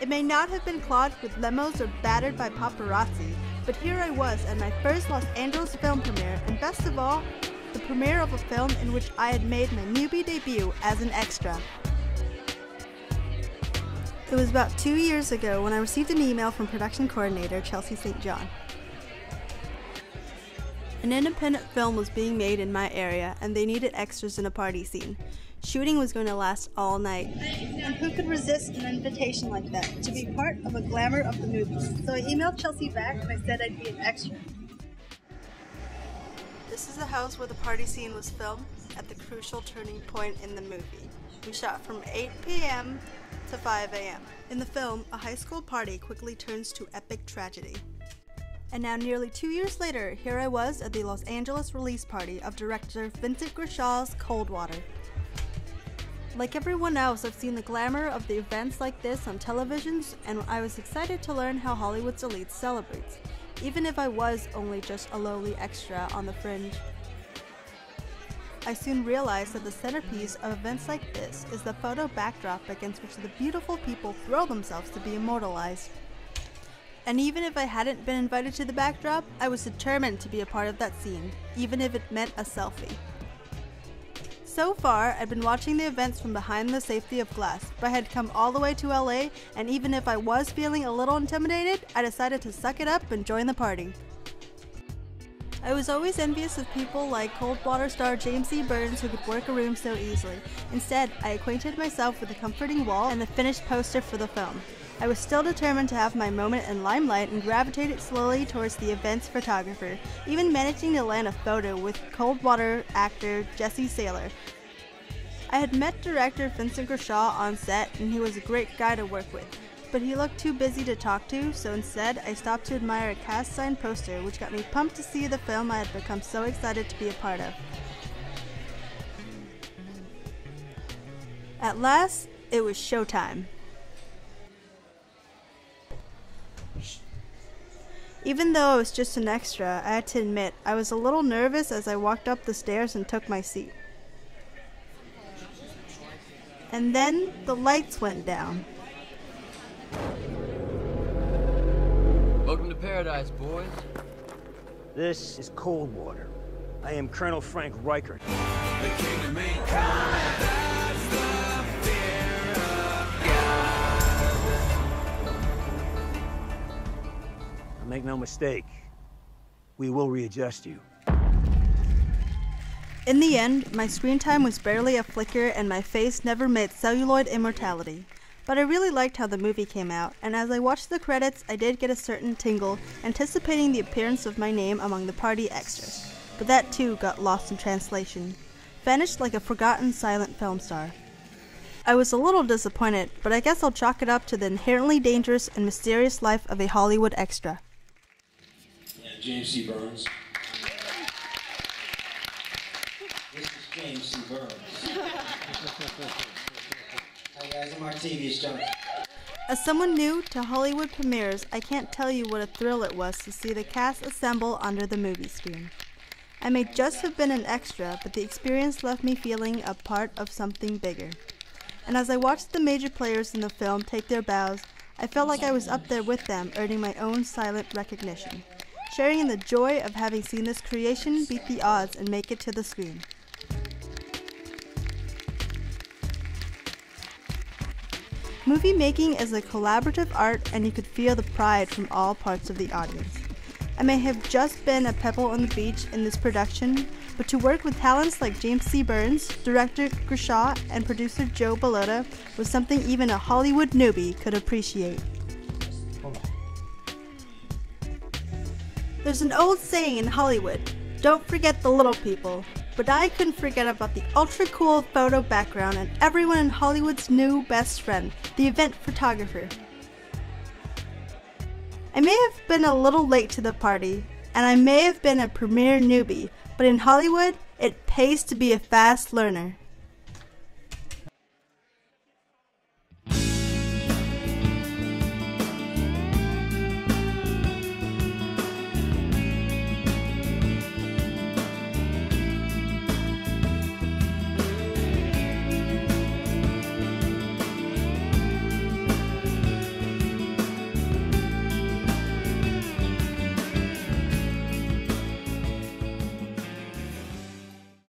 It may not have been clogged with limos or battered by paparazzi, but here I was at my first Los Angeles film premiere, and best of all, the premiere of a film in which I had made my Newbie debut as an extra. It was about 2 years ago when I received an email from production coordinator Chelsea St. John. An independent film was being made in my area, and they needed extras in a party scene. Shooting was going to last all night. And who could resist an invitation like that, to be part of a glamour of the movie? So I emailed Chelsea back and I said I'd be an extra. This is the house where the party scene was filmed at the crucial turning point in the movie. We shot from 8 p.m. to 5 a.m. In the film, a high school party quickly turns to epic tragedy. And now nearly 2 years later, here I was at the Los Angeles release party of director Vincent Grishaw's Cold Water. Like everyone else, I've seen the glamour of the events like this on televisions, and I was excited to learn how Hollywood's elite celebrates, even if I was only just a lowly extra on the fringe. I soon realized that the centerpiece of events like this is the photo backdrop against which the beautiful people throw themselves to be immortalized. And even if I hadn't been invited to the backdrop, I was determined to be a part of that scene, even if it meant a selfie. So far, I'd been watching the events from behind the safety of glass, but I had come all the way to LA, and even if I was feeling a little intimidated, I decided to suck it up and join the party. I was always envious of people like Cold Water star James C. Burns who could work a room so easily. Instead, I acquainted myself with the comforting wall and the finished poster for the film. I was still determined to have my moment in limelight and gravitated slowly towards the event's photographer, even managing to land a photo with Cold Water actor Jesse Saylor. I had met director Vincent Grishaw on set, and he was a great guy to work with, but he looked too busy to talk to, so instead I stopped to admire a cast-signed poster, which got me pumped to see the film I had become so excited to be a part of. At last, it was showtime. Even though I was just an extra, I had to admit, I was a little nervous as I walked up the stairs and took my seat. And then the lights went down. Welcome to paradise, boys. This is Cold Water. I am Colonel Frank Reichert. The kingdom ain't coming, that's the fear of God. Make no mistake, we will readjust you. In the end, my screen time was barely a flicker and my face never met celluloid immortality. But I really liked how the movie came out, and as I watched the credits, I did get a certain tingle, anticipating the appearance of my name among the party extras. But that too got lost in translation, vanished like a forgotten silent film star. I was a little disappointed, but I guess I'll chalk it up to the inherently dangerous and mysterious life of a Hollywood extra. Yeah, James C. Burns. This is James C. Burns. Hi guys, I'm Octavius John. As someone new to Hollywood premieres, I can't tell you what a thrill it was to see the cast assemble under the movie screen. I may just have been an extra, but the experience left me feeling a part of something bigger. And as I watched the major players in the film take their bows, I felt like I was up there with them, earning my own silent recognition, sharing in the joy of having seen this creation beat the odds and make it to the screen. Movie making is a collaborative art, and you could feel the pride from all parts of the audience. I may have just been a pebble on the beach in this production, but to work with talents like James C. Burns, director Grishaw, and producer Joe Bellota was something even a Hollywood newbie could appreciate. There's an old saying in Hollywood, don't forget the little people. But I couldn't forget about the ultra-cool photo background and everyone in Hollywood's new best friend, the event photographer. I may have been a little late to the party, and I may have been a premiere newbie, but in Hollywood, it pays to be a fast learner.